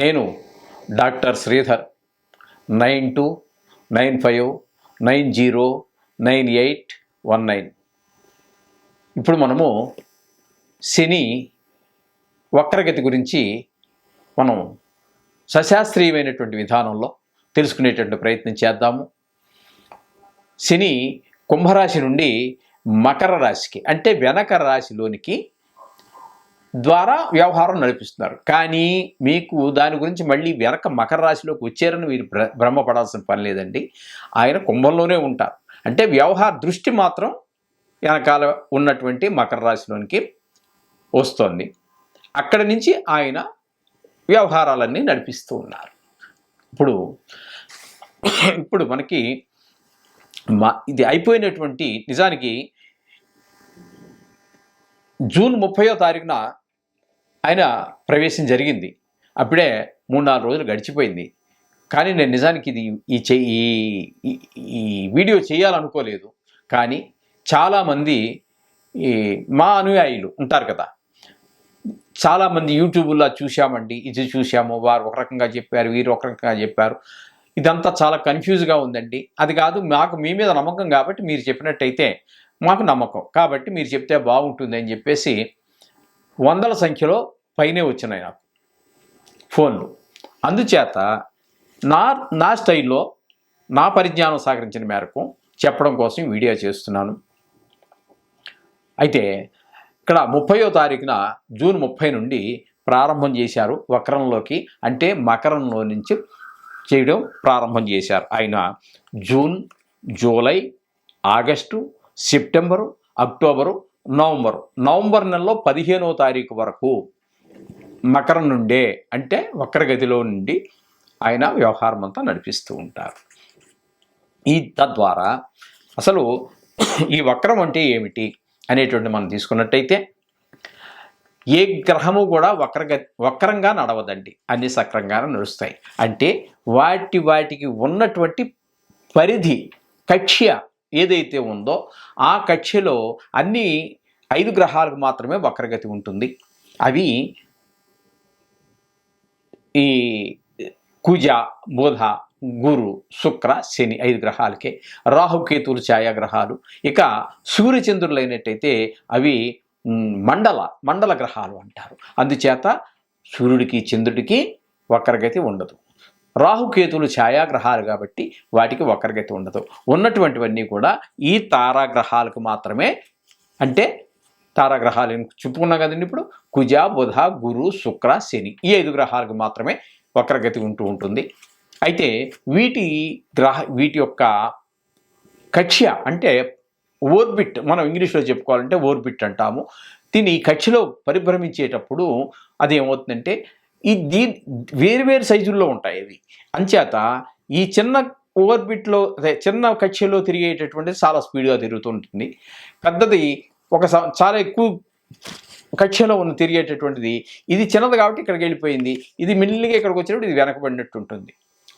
నేను డాక్టర్ శ్రీధర్ 9295909819. ఇప్పుడు మనము శని వక్రగతి గురించి మనం సశాస్త్రీయమైనటువంటి విధానంలో తెలుసుకునేటువంటి ప్రయత్నం చేద్దాము. శని కుంభరాశి నుండి మకర రాశికి అంటే వెనక రాశిలోనికి ద్వారా వ్యవహారం నడిపిస్తున్నారు. కానీ మీకు దాని గురించి మళ్ళీ వెనక మకర రాశిలోకి వచ్చారని మీరు భ్రమపడాల్సిన పని లేదండి. ఆయన కుంభంలోనే ఉంటారు. అంటే వ్యవహార దృష్టి మాత్రం వెనకాల ఉన్నటువంటి మకర రాశిలోనికి వస్తోంది. అక్కడి నుంచి ఆయన వ్యవహారాలన్నీ నడిపిస్తూ ఉన్నారు. ఇప్పుడు మనకి ఇది అయిపోయినటువంటి నిజానికి జూన్ 30వ తారీఖున ఆయన ప్రవేశం జరిగింది. అప్పుడే 3-4 రోజులు గడిచిపోయింది. కానీ నేను నిజానికి ఇది ఈ వీడియో చేయాలనుకోలేదు. కానీ చాలామంది మా అనుయాయులు ఉంటారు కదా, చాలామంది యూట్యూబ్లో చూశామండి, ఇది చూశాము, వారు ఒక రకంగా చెప్పారు, వీరు ఒక రకంగా చెప్పారు, ఇదంతా చాలా కన్ఫ్యూజ్గా ఉందండి. అది కాదు, మాకు మీ మీద నమ్మకం కాబట్టి మీరు చెప్పినట్టయితే మాకు నమ్మకం కాబట్టి మీరు చెప్తే బాగుంటుంది అని చెప్పేసి వందల సంఖ్యలో పైనే వచ్చినాయి నాకు ఫోన్లు. అందుచేత నా స్టైల్లో నా పరిజ్ఞానం సహకరించిన మేరకు చెప్పడం కోసం వీడియో చేస్తున్నాను. అయితే ఇక్కడ 30వ తారీఖున జూన్ 30 నుండి ప్రారంభం చేశారు వక్రంలోకి, అంటే మకరంలో నుంచి చేయడం ప్రారంభం చేశారు. ఆయన June, July, August, September, October, November నెలలో 15వ తారీఖు వరకు మకరం నుండే అంటే వక్రగతిలో నుండి ఆయన వ్యవహారం అంతా నడిపిస్తూ ఉంటారు. తద్వారా అసలు ఈ వక్రం అంటే ఏమిటి అనేటువంటి మనం తీసుకున్నట్టయితే ఏ గ్రహము కూడా వక్రంగా నడవదండి, అన్ని సక్రంగానే నడుస్తాయి. అంటే వాటికి ఉన్నటువంటి పరిధి కక్ష్య ఏదైతే ఉందో ఆ కక్ష్యలో అన్ని 5 గ్రహాలకు మాత్రమే వక్రగతి ఉంటుంది. అవి ఈ కుజ, బుధ, గురు, శుక్ర, శని 5 గ్రహాలకే. రాహుకేతువులు ఛాయాగ్రహాలు. ఇక సూర్యచంద్రులు అయినట్టయితే అవి మండల గ్రహాలు అంటారు. అందుచేత సూర్యుడికి చంద్రుడికి వక్రగతి ఉండదు. రాహుకేతువులు ఛాయాగ్రహాలు కాబట్టి వాటికి వక్రగతి ఉండదు. ఉన్నటువంటివన్నీ కూడా ఈ తారాగ్రహాలకు మాత్రమే, అంటే తారాగ్రహాలు చెప్పుకున్నాం కదండి. ఇప్పుడు కుజ, బుధ, గురు, శుక్ర, శని ఈ 5 గ్రహాలకు మాత్రమే వక్రగతి ఉంటుంది. అయితే వీటి యొక్క కక్ష్య అంటే ఓర్బిట్, మనం ఇంగ్లీష్లో చెప్పుకోవాలంటే ఓర్బిట్ అంటాము. దీని ఈ కక్ష్యలో పరిభ్రమించేటప్పుడు అదేమవుతుందంటే వేరు సైజుల్లో ఉంటాయి అవి. అంచేత ఈ చిన్న ఓర్బిట్లో చిన్న కక్ష్యలో తిరిగేటటువంటిది చాలా స్పీడ్గా తిరుగుతూ ఉంటుంది. పెద్దది చాలా ఎక్కువ కక్ష్యలో తిరిగేటటువంటిది ఇది చిన్నది కాబట్టి ఇక్కడికి వెళ్ళిపోయింది, ఇది మెల్లిగా ఇక్కడికి వచ్చినప్పుడు ఇది వెనకబడినట్టు ఉంటుంది.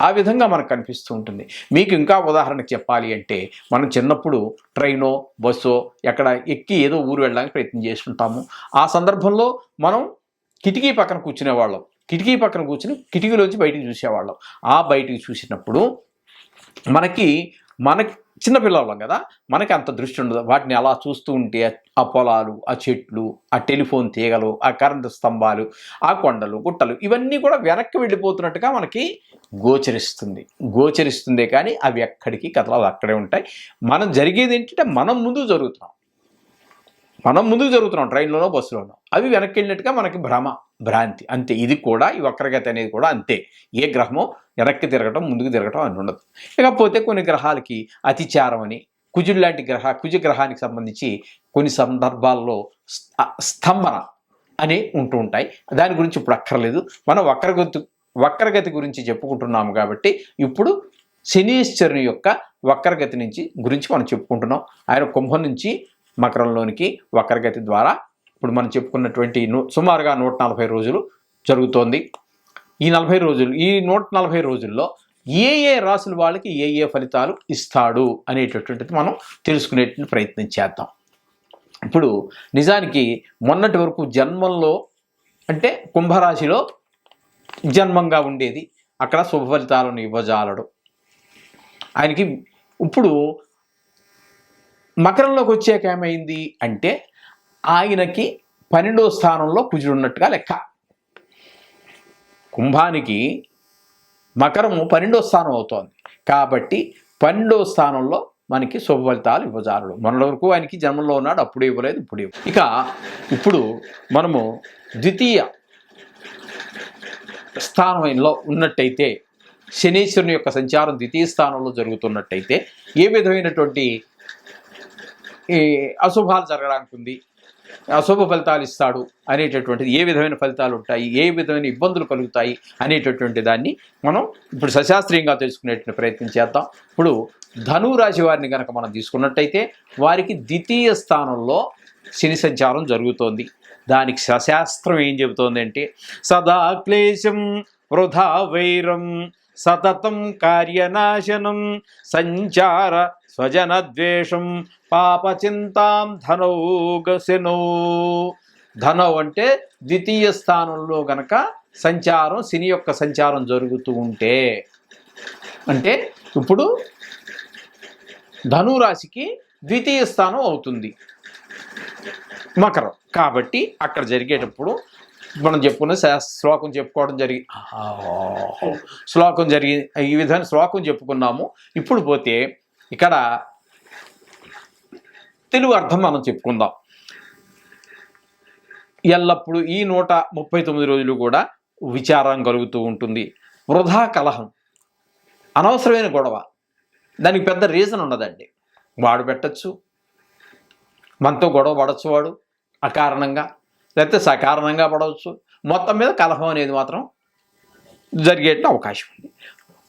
ఆ విధంగా మనకు కనిపిస్తూ ఉంటుంది. మీకు ఇంకా ఉదాహరణకు చెప్పాలి అంటే మనం చిన్నప్పుడు ట్రైనో బస్సో ఎక్కడ ఎక్కి ఏదో ఊరు వెళ్ళడానికి ప్రయత్నం చేస్తుంటాము. ఆ సందర్భంలో మనం కిటికీ పక్కన కూర్చునేవాళ్ళం. కిటికీ పక్కన కూర్చుని కిటికీలోంచి బయటికి చూసేవాళ్ళం. ఆ బయటికి చూసినప్పుడు మనకి చిన్నపిల్లవాళ్ళం కదా, మనకి అంత దృష్టి ఉండదు. వాటిని అలా చూస్తూ ఉంటే ఆ పొలాలు, ఆ చెట్లు, ఆ టెలిఫోన్ తీగలు, ఆ కరెంటు స్తంభాలు, ఆ కొండలు, గుట్టలు ఇవన్నీ కూడా వెనక్కి వెళ్ళిపోతున్నట్టుగా మనకి గోచరిస్తుందే కానీ అవి ఎక్కడికి కథలు అక్కడే ఉంటాయి. మనం జరిగేది ఏంటంటే మనం ముందుకు జరుగుతున్నాం ట్రైన్లోనో బస్సులోనో, అవి వెనక్కి వెళ్ళినట్టుగా మనకి భ్రాంతి అంతే. ఇది కూడా ఈ వక్రగతి అనేది కూడా అంతే. ఏ గ్రహమో వెనక్కి తిరగటం ముందుకు తిరగటం అని ఉండదు. ఇకపోతే కొన్ని గ్రహాలకి అతిచారం అని కుజ గ్రహానికి సంబంధించి కొన్ని సందర్భాల్లో స్తంభన అని ఉంటూ ఉంటాయి. దాని గురించి ఇప్పుడు అక్కర్లేదు. మనం వక్రగతి గురించి చెప్పుకుంటున్నాము కాబట్టి ఇప్పుడు శనీశ్వరుని యొక్క వక్రగతి గురించి మనం చెప్పుకుంటున్నాం. ఆయన కుంభం నుంచి మకరంలోనికి వక్రగతి ద్వారా ఇప్పుడు మనం చెప్పుకున్నటువంటి సుమారుగా 140 రోజులు జరుగుతోంది. ఈ 140 రోజుల్లో ఏ రాసుల వాళ్ళకి ఏ ఫలితాలు ఇస్తాడు అనేటటువంటిది మనం తెలుసుకునేటువంటి ప్రయత్నం చేద్దాం. ఇప్పుడు నిజానికి మొన్నటి వరకు జన్మంలో అంటే కుంభరాశిలో జన్మంగా ఉండేది, అక్కడ శుభ ఫలితాలను ఇవ్వజాలడు. ఆయనకి ఇప్పుడు మకరంలోకి వచ్చాక ఏమైంది అంటే ఆయనకి 12వ స్థానంలో కుజుడు ఉన్నట్టుగా లెక్క. కుంభానికి మకరము 12వ స్థానం అవుతోంది కాబట్టి 12వ స్థానంలో మనకి శుభ ఫలితాలు ఇవ్వజాలడు. మొన్నటి వరకు ఆయనకి జన్మంలో ఉన్నాడు, అప్పుడు ఇవ్వలేదు, ఇప్పుడు ఇవ్వ. ఇక ఇప్పుడు మనము ద్వితీయ స్థానంలో ఉన్నట్టయితే శనీశ్వరుని యొక్క సంచారం ద్వితీయ స్థానంలో జరుగుతున్నట్టయితే ఏ విధమైనటువంటి అశుభాలు జరగడానికి ఉంది, అశుభ ఫలితాలు ఇస్తాడు అనేటటువంటిది, ఏ విధమైన ఫలితాలు ఉంటాయి, ఏ విధమైన ఇబ్బందులు కలుగుతాయి అనేటటువంటి దాన్ని మనం ఇప్పుడు సశాస్త్రీయంగా తెలుసుకునేటువంటి ప్రయత్నం చేద్దాం. ఇప్పుడు ధనురాశి వారిని కనుక మనం తీసుకున్నట్టయితే వారికి ద్వితీయ స్థానంలో శని సంచారం జరుగుతోంది. దానికి సశాస్త్రం ఏం చెబుతోంది అంటే సదా క్లేశం వృధా వైరం సతతం కార్యనాశనం సంచార స్వజనద్వేషం పాపచింతాం ధనౌగశనో. ధనవు అంటే ద్వితీయ స్థానంలో గనక సంచారం, శని యొక్క సంచారం జరుగుతూ ఉంటే, అంటే ఇప్పుడు ధనురాశికి ద్వితీయ స్థానం అవుతుంది మకరం. కాబట్టి అక్కడ జరిగేటప్పుడు మనం చెప్పుకున్న శ్లోకం చెప్పుకోవడం ఈ విధంగా శ్లోకం చెప్పుకున్నాము. ఇప్పుడు పోతే ఇక్కడ తెలుగు అర్థం మనం చెప్పుకుందాం. ఎల్లప్పుడూ ఈ 139 రోజులు కూడా విచారం కలుగుతూ ఉంటుంది. వృధా కలహం, అనవసరమైన గొడవ, దానికి పెద్ద రీజన్ ఉండదండి. వాడు పెట్టచ్చు, మనతో గొడవ పడవచ్చు, వాడు అకారణంగా లేకపోతే సకారణంగా పడవచ్చు. మొత్తం మీద కలహం అనేది మాత్రం జరిగే అవకాశం ఉంది.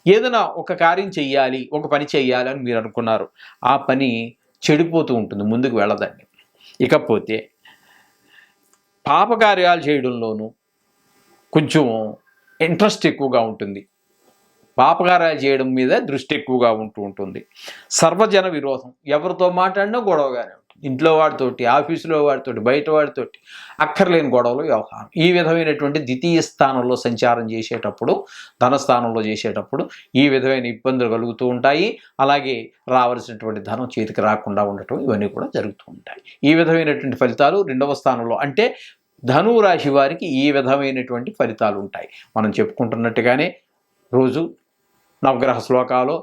ఏదైనా ఒక కార్యం చెయ్యాలి, ఒక పని చెయ్యాలి అని మీరు అనుకున్నారు, ఆ పని చెడిపోతూ ఉంటుంది, ముందుకు వెళ్ళదండి. ఇకపోతే పాపకార్యాలు చేయడంలోనూ కొంచెం ఇంట్రెస్ట్ ఎక్కువగా ఉంటుంది, పాపకార్యాలు చేయడం మీద దృష్టి ఎక్కువగా ఉంటుంది. సర్వజన విరోధం, ఎవరితో మాట్లాడినా గొడవగానే ఉంటుంది. ఇంట్లో వాడితోటి, ఆఫీసులో వాడితోటి, బయట వాడితోటి అక్కర్లేని గొడవలు, వ్యవహారం. ఈ విధమైనటువంటి ద్వితీయ స్థానంలో సంచారం చేసేటప్పుడు, ధనస్థానంలో చేసేటప్పుడు ఈ విధమైన ఇబ్బందులు కలుగుతూ ఉంటాయి. అలాగే రావాల్సినటువంటి ధనం చేతికి రాకుండా ఉండటం, ఇవన్నీ కూడా జరుగుతూ ఉంటాయి. ఈ విధమైనటువంటి ఫలితాలు 2వ స్థానంలో, అంటే ధనురాశి వారికి ఈ విధమైనటువంటి ఫలితాలు ఉంటాయి. మనం చెప్పుకుంటున్నట్టుగానే రోజు నవగ్రహ శ్లోకాలు,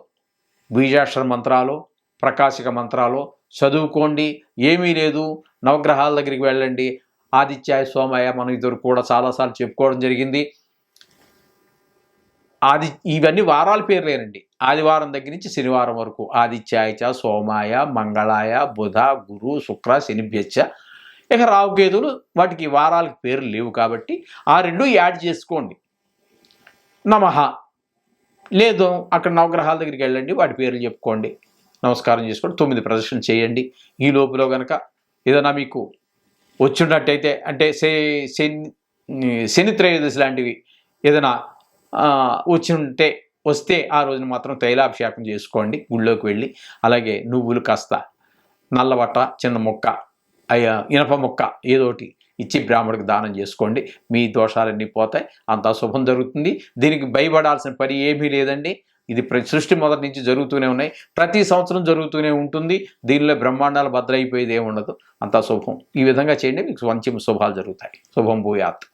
బీజాక్షర మంత్రాలు, ప్రకాశిక మంత్రాలు చదువుకోండి. ఏమీ లేదు, నవగ్రహాల దగ్గరికి వెళ్ళండి. ఆదిత్యాయ సోమాయ మనం ఇద్దరు కూడా చాలాసార్లు చెప్పుకోవడం జరిగింది. ఇవన్నీ వారాల పేర్లేనండి. ఆదివారం దగ్గర నుంచి శనివారం వరకు ఆదిత్యాయ సోమాయ మంగళాయ బుధ గురు శుక్ర శనిభ్యచ్చ. ఇక రావుకేతులు వాటికి వారాలకు పేర్లు లేవు కాబట్టి ఆ 2 యాడ్ చేసుకోండి. నమః లేదు, అక్కడ నవగ్రహాల దగ్గరికి వెళ్ళండి, వాటి పేర్లు చెప్పుకోండి, నమస్కారం చేసుకోండి, 9 ప్రదక్షిణలు చేయండి. ఈ లోపులో కనుక ఏదైనా మీకు వచ్చినట్టయితే, అంటే శని త్రయోదశి లాంటివి ఏదైనా వస్తే ఆ రోజున మాత్రం తైలాభిషేకం చేసుకోండి, గుళ్ళోకి వెళ్ళి. అలాగే నువ్వులు కాస్త, నల్లబట్ట, చిన్న మొక్క, ఇనప మొక్క ఏదోటి ఇచ్చి బ్రాహ్మడికి దానం చేసుకోండి. మీ దోషాలన్నీ పోతాయి, అంతా శుభం జరుగుతుంది. దీనికి భయపడాల్సిన పని ఏమీ లేదండి. ఇది సృష్టి మొదటి నుంచి జరుగుతూనే ఉన్నాయి, ప్రతి సంవత్సరం జరుగుతూనే ఉంటుంది. దీనిలో బ్రహ్మాండాలు బద్దలైపోయేది ఏమి ఉండదు, అంతా శుభం. ఈ విధంగా చేయండి, మీకు మంచి శుభాలు జరుగుతాయి. శుభం భూయాత్.